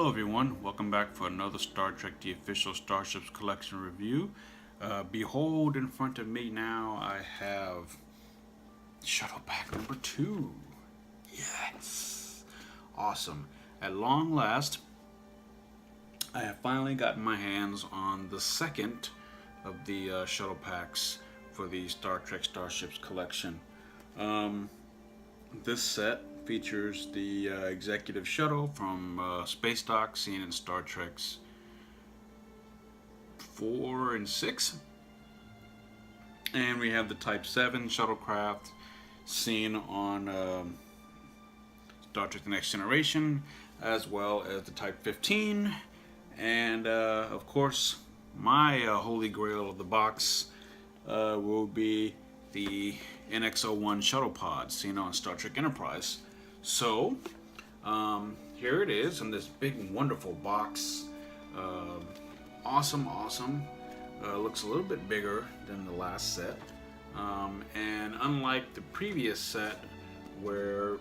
Hello everyone, welcome back for another Star Trek The Official Starships Collection review. Behold, in front of me now I have Shuttle Pack number 2. Yes! Awesome. At long last, I have finally gotten my hands on the second of the Shuttle Packs for the Star Trek Starships collection. This set features the executive shuttle from Space Dock, seen in Star Trek's 4 and 6. And we have the Type 7 Shuttlecraft, seen on Star Trek The Next Generation, as well as the Type 15. And of course, my holy grail of the box will be the NX-01 Shuttlepod, seen on Star Trek Enterprise. So, here it is in this big, wonderful box. Awesome. Looks a little bit bigger than the last set. And unlike the previous set, where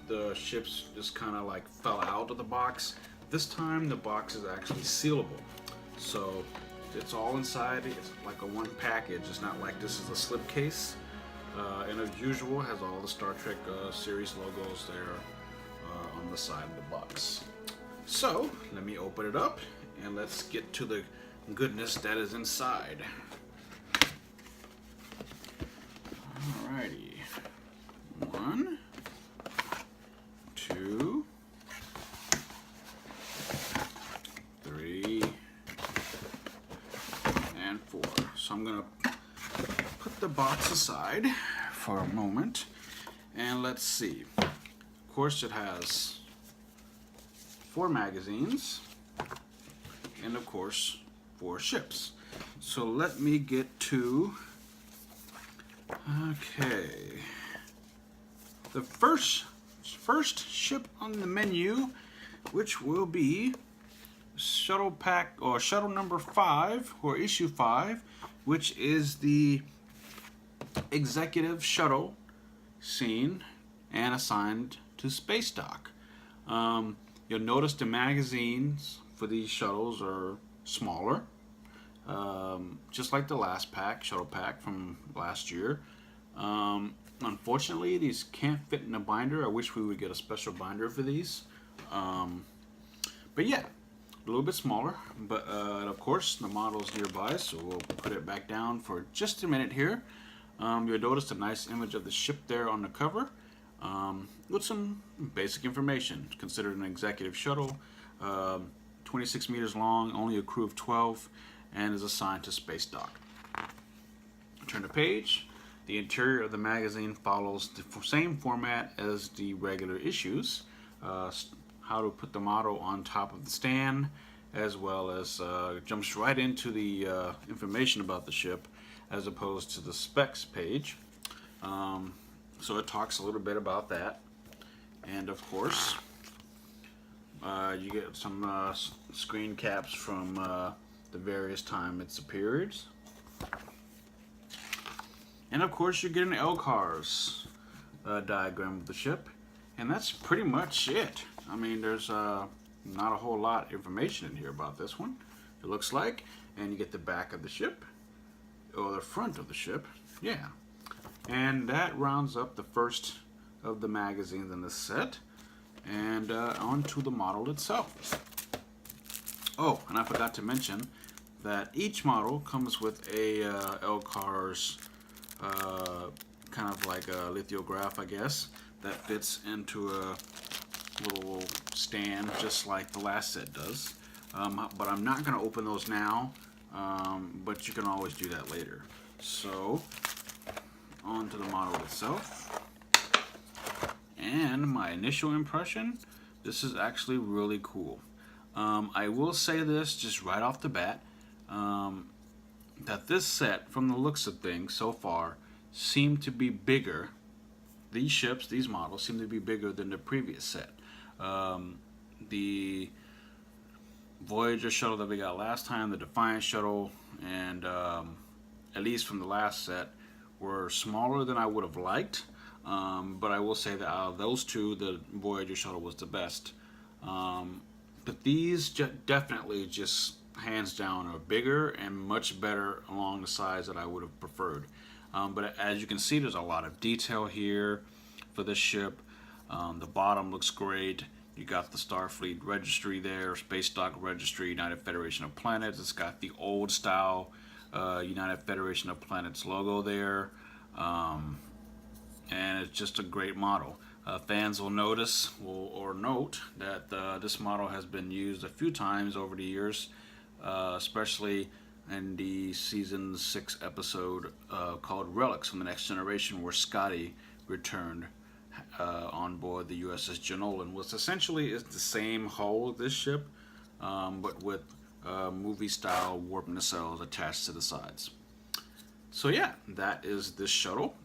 the ships just kind of like fell out of the box, this time the box is actually sealable. So, it's all inside. It's like a one package. It's not like this is a slipcase. And as usual, has all the Star Trek series logos there on the side of the box. So, let me open it up and let's get to the goodness that is inside. Alrighty. 1, 2, 3, and 4. So I'm gonna put the box aside for a moment and let's see. Of course, it has 4 magazines and of course 4 ships. So let me get to the first ship on the menu, which will be Shuttle Pack or Shuttle number 5 or issue 5, which is the executive shuttle seen and assigned to Space Dock. You'll notice the magazines for these shuttles are smaller, just like the last pack, Shuttle Pack from last year. Unfortunately, these can't fit in a binder. I wish we would get a special binder for these. But yeah, a little bit smaller, but of course the model is nearby, so we'll put it back down for just a minute here. You'll notice a nice image of the ship there on the cover, with some basic information. It's considered an executive shuttle, 26 meters long, only a crew of 12, and is assigned to Space Dock. Turn the page. The interior of the magazine follows the same format as the regular issues. How to put the model on top of the stand, as well as jumps right into the information about the ship, as opposed to the specs page. So it talks a little bit about that. And of course, you get some screen caps from the various time it's appeared. And of course, you get an LCARS diagram of the ship. And that's pretty much it. I mean, there's not a whole lot of information in here about this one, it looks like. And you get the back of the ship, or the front of the ship, yeah. And that rounds up the first of the magazines in the set. And on to the model itself. Oh, and I forgot to mention that each model comes with a LCARS, kind of like a lithograph, I guess, that fits into a little stand just like the last set does. But I'm not going to open those now, but you can always do that later. So, on to the model itself. And my initial impression, this is actually really cool. I will say this just right off the bat, that this set, from the looks of things so far, seem to be bigger. These ships, these models, seem to be bigger than the previous set. The Voyager shuttle that we got last time, the Defiant shuttle, and at least from the last set, were smaller than I would have liked. But I will say that out of those two, the Voyager shuttle was the best. But these definitely just hands down are bigger and much better along the size that I would have preferred. But as you can see, there's a lot of detail here for this ship. The bottom looks great. You got the Starfleet registry there, Space Dock Registry, United Federation of Planets. It's got the old style United Federation of Planets logo there. And it's just a great model. Fans will notice or note that this model has been used a few times over the years, especially in the season 6 episode called Relics from the Next Generation, where Scotty returned on board the USS Janolan. Was essentially is the same hull of this ship, but with movie-style warp nacelles attached to the sides. So yeah, that is this shuttle.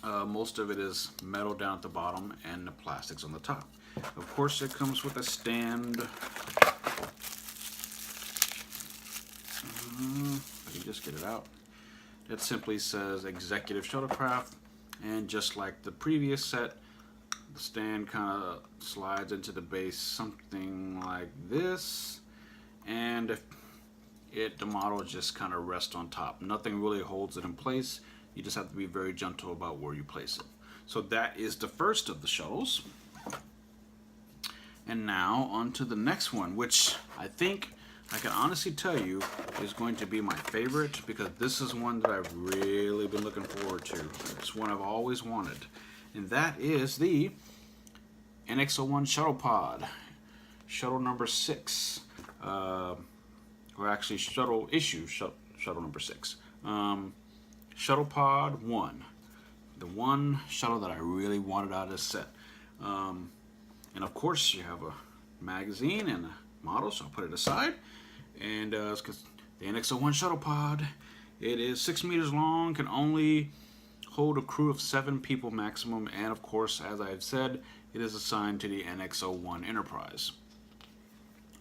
Most of it is metal down at the bottom and the plastics on the top. Of course, it comes with a stand. Let me just get it out. It simply says Executive Shuttlecraft, and just like the previous set, the stand kind of slides into the base, something like this, and the model just kind of rests on top. Nothing really holds it in place. You just have to be very gentle about where you place it. So that is the first of the shuttles. And now on to the next one, which I think I can honestly tell you is going to be my favorite, because this is one that I've really been looking forward to. It's one I've always wanted. And that is the NX-01 Shuttlepod. Shuttle number 6. Or actually shuttle issue, shuttle number 6. Shuttlepod 1. The one shuttle that I really wanted out of this set. And of course you have a magazine and a model, so I'll put it aside. And it's because the NX-01 Shuttlepod, it is 6 meters long, can only hold a crew of 7 people maximum, and of course, as I've said, it is assigned to the NX-01 Enterprise.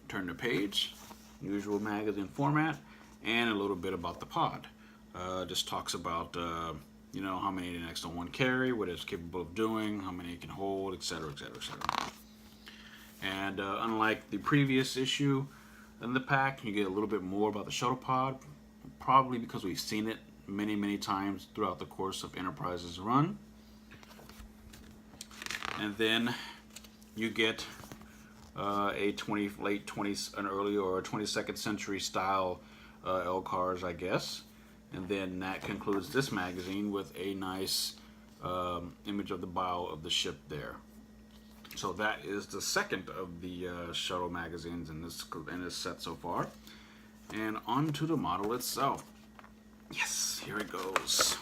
Turn the page, usual magazine format, and a little bit about the pod. Just talks about how many the NX-01 carry, what it's capable of doing, how many it can hold, etc., etc., etc. And unlike the previous issue in the pack, you get a little bit more about the Shuttlepod, probably because we've seen it many, many times throughout the course of Enterprise's run. And then you get a late 20s, an early or 22nd century style LCARS, I guess. And then that concludes this magazine with a nice image of the bow of the ship there. So that is the second of the shuttle magazines in this set so far. And on to the model itself. Yes, here it goes.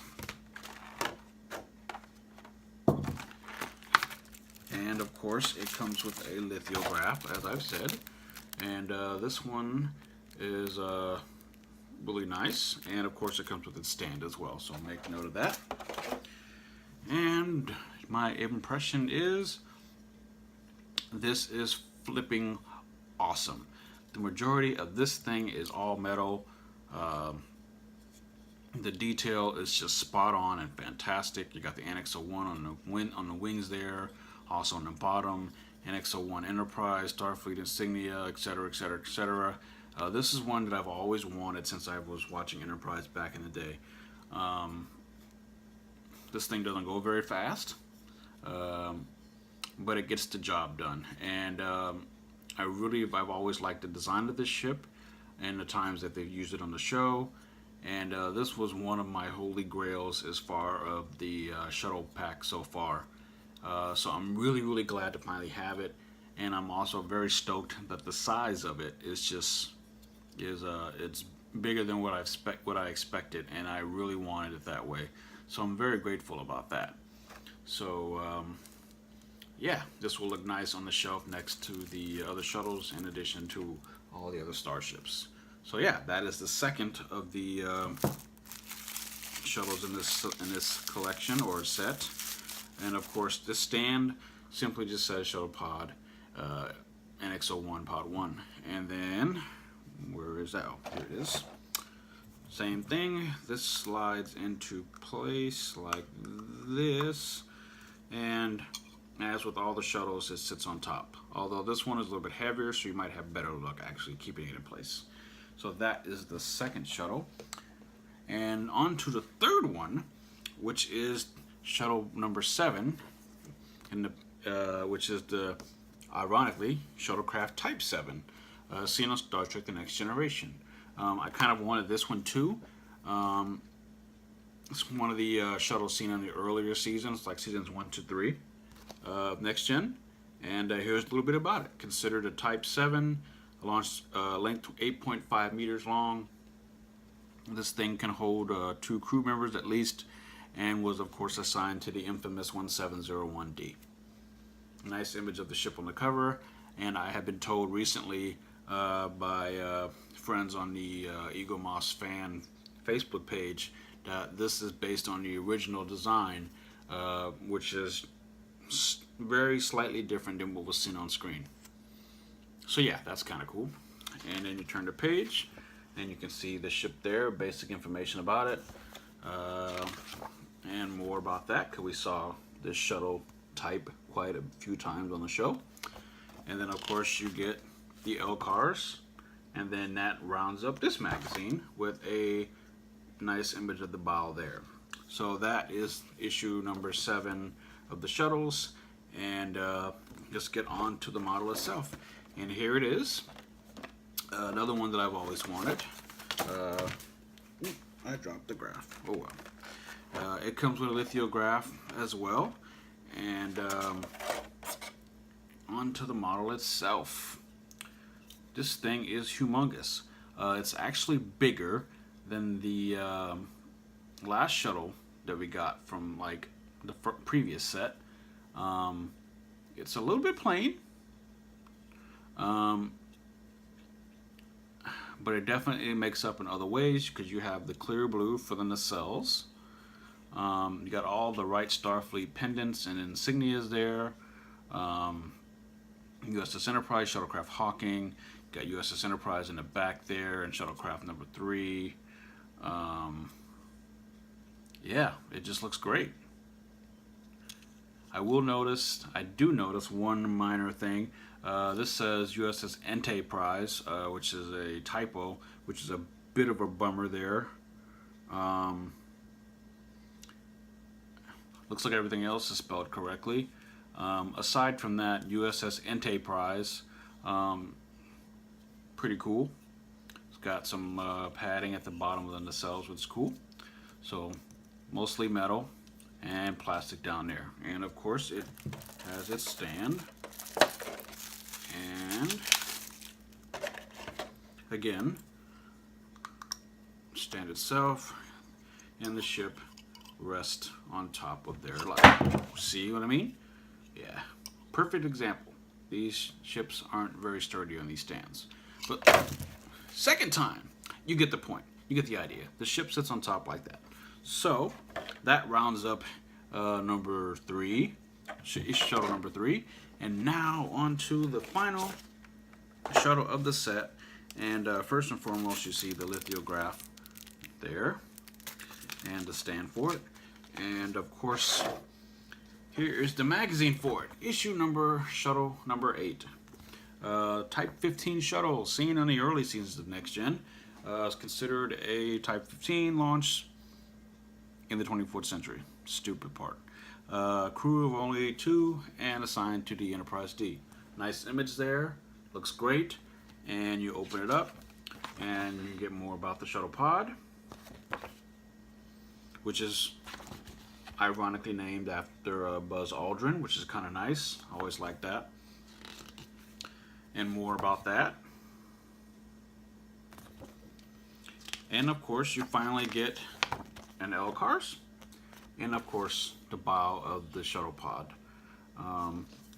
And of course it comes with a lithograph, as I've said. And this one is really nice, and of course it comes with its stand as well, so make note of that. And my impression is this is flipping awesome. The majority of this thing is all metal. The detail is just spot on and fantastic. You got the NX-01 on the wings there, also on the bottom, NX-01 Enterprise, Starfleet insignia, etc., etc., etc. This is one that I've always wanted since I was watching Enterprise back in the day. This thing doesn't go very fast, but it gets the job done. And I've always liked the design of this ship and the times that they've used it on the show. And this was one of my holy grails as far of the shuttle pack so far. So I'm really, really glad to finally have it. And I'm also very stoked that the size of it is it's bigger than what I expected, and I really wanted it that way. So I'm very grateful about that. So yeah, this will look nice on the shelf next to the other shuttles, in addition to all the other starships. So yeah, that is the second of the shuttles in this collection or set. And of course, this stand simply just says Shuttlepod NX-01 Pod 1. And then, where is that? Oh, here it is. Same thing. This slides into place like this. And as with all the shuttles, it sits on top. Although this one is a little bit heavier, so you might have better luck actually keeping it in place. So that is the second shuttle. And on to the third one, which is shuttle number 7, which is the, ironically, Shuttlecraft Type 7, seen on Star Trek The Next Generation. I kind of wanted this one too. It's one of the shuttles seen in the earlier seasons, like seasons 1 to 3 of Next Gen. And here's a little bit about it. Considered a Type 7, launched length 8.5 meters long. This thing can hold 2 crew members at least, and was of course assigned to the infamous 1701D. Nice image of the ship on the cover, and I have been told recently by friends on the Ego Moss fan Facebook page that this is based on the original design, which is very slightly different than what was seen on screen. So yeah, that's kind of cool. And then you turn the page, and you can see the ship there, basic information about it, and more about that, because we saw this shuttle type quite a few times on the show. And then of course you get the LCARS, and then that rounds up this magazine with a nice image of the bow there. So that is issue number 7 of the shuttles, and just get on to the model itself. And here it is, another one that I've always wanted. I dropped the graph. Oh well. It comes with a lithograph as well, and onto the model itself. This thing is humongous. It's actually bigger than the last shuttle that we got from like the previous set. It's a little bit plain, but it definitely makes up in other ways, because you have the clear blue for the nacelles. You got all the right Starfleet pendants and insignias there. USS Enterprise, Shuttlecraft Hawking. Got USS Enterprise in the back there, and Shuttlecraft number 3. Yeah, it just looks great. I do notice one minor thing. This says USS Enterprise, which is a typo, which is a bit of a bummer there. Looks like everything else is spelled correctly. Aside from that, USS Enterprise, pretty cool. It's got some padding at the bottom of the nacelles, which is cool. So mostly metal and plastic down there. And of course it has its stand. And again, stand itself and the ship rest on top of there. Like, see what I mean? Yeah, perfect example. These ships aren't very sturdy on these stands. But second time, you get the point. You get the idea. The ship sits on top like that. So that rounds up number 3, shuttle number 3. And now on to the final shuttle of the set. And first and foremost, you see the lithograph there and the stand for it. And of course, here is the magazine for it. Shuttle number 8. Type 15 shuttle, seen in the early seasons of Next Gen. It's considered a Type 15 launch in the 24th century. Stupid part. Crew of only 2 and assigned to the Enterprise D. Nice image there. Looks great. And you open it up and you get more about the Shuttlepod, which is ironically named after Buzz Aldrin, which is kind of nice. I always like that. And more about that. And of course, you finally get an LCARS, and of course, the bow of the Shuttlepod.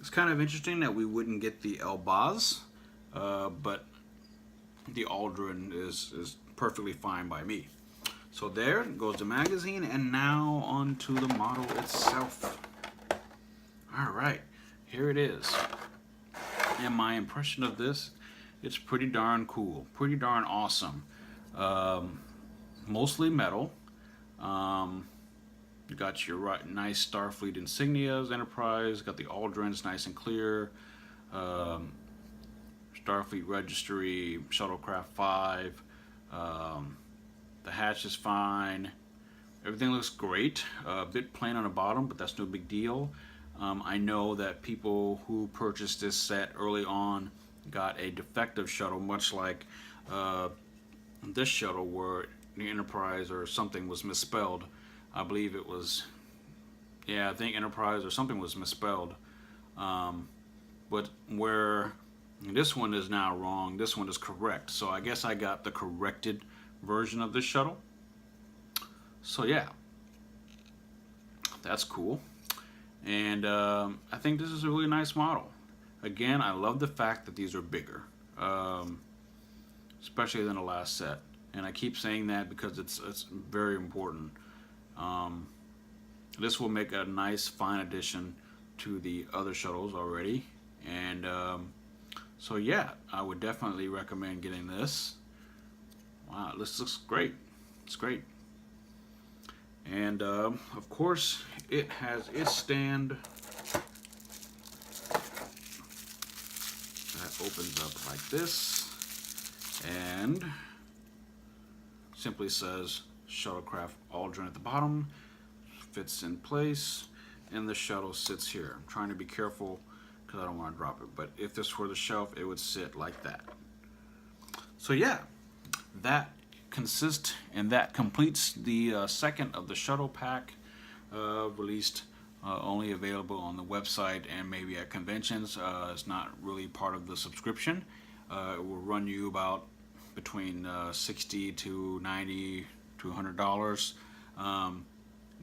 It's kind of interesting that we wouldn't get the LBAS, but the Aldrin is perfectly fine by me. So there goes the magazine, and now on to the model itself. Alright, here it is. And my impression of this, it's pretty darn cool, pretty darn awesome. Mostly metal. You got your nice Starfleet insignias, Enterprise. Got the Aldrins, nice and clear. Um, Starfleet Registry, Shuttlecraft 5. The hatch is fine. Everything looks great. A bit plain on the bottom, but that's no big deal. I know that people who purchased this set early on got a defective shuttle, much like this shuttle where the Enterprise or something was misspelled. I believe it was, yeah, I think Enterprise or something was misspelled. But where this one is now wrong, this one is correct. So I guess I got the corrected version of this shuttle. So yeah, that's cool. And I think this is a really nice model. Again, I love the fact that these are bigger, especially than the last set. And I keep saying that because it's very important. This will make a nice, fine addition to the other shuttles already. And so yeah, I would definitely recommend getting this. Wow, this looks great. It's great. And of course, it has its stand that opens up like this and simply says Shuttlecraft Aldrin at the bottom, fits in place, and the shuttle sits here. I'm trying to be careful because I don't want to drop it, but if this were the shelf, it would sit like that. So yeah, that consists and that completes the second of the shuttle pack, released only available on the website and maybe at conventions. It's not really part of the subscription. It will run you about between $60 to $90 to $100.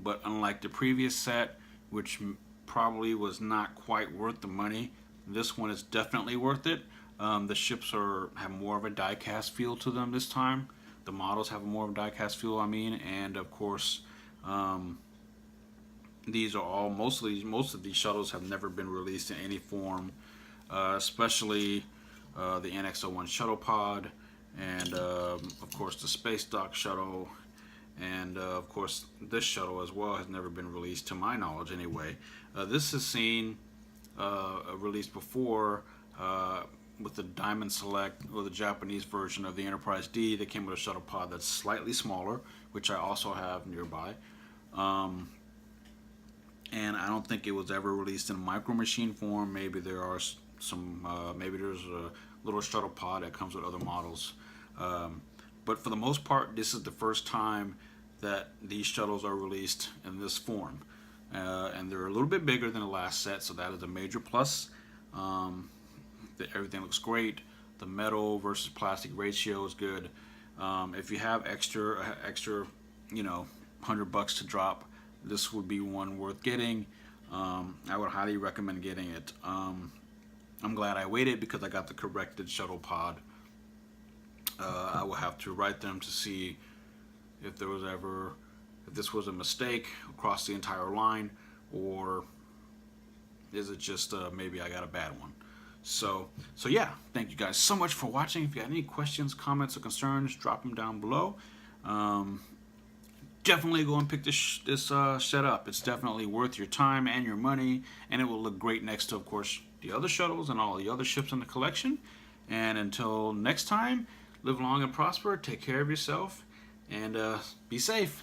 But unlike the previous set, which probably was not quite worth the money, this one is definitely worth it. The ships have more of a die-cast feel to them this time. The models have more of a die-cast feel, and of course, these are all most of these shuttles have never been released in any form, especially the NX-01 Shuttlepod, and of course the Space Dock shuttle, and of course this shuttle as well has never been released to my knowledge anyway. This has seen a release before with the Diamond Select, or the Japanese version of the Enterprise D. That came with a shuttle pod that's slightly smaller, which I also have nearby. And I don't think it was ever released in micro machine form. Maybe there are some, maybe there's a little shuttle pod that comes with other models. But for the most part, this is the first time that these shuttles are released in this form. And they're a little bit bigger than the last set, so that is a major plus. Everything looks great. The metal versus plastic ratio is good. If you have extra, $100 to drop, this would be one worth getting. I would highly recommend getting it. I'm glad I waited because I got the corrected shuttle pod. I will have to write them to see if this was a mistake across the entire line, or is it just maybe I got a bad one. So yeah, thank you guys so much for watching. If you got any questions, comments, or concerns, drop them down below. Definitely go and pick this set up. It's definitely worth your time and your money, and it will look great next to, of course, the other shuttles and all the other ships in the collection. And until next time, live long and prosper, take care of yourself, and be safe.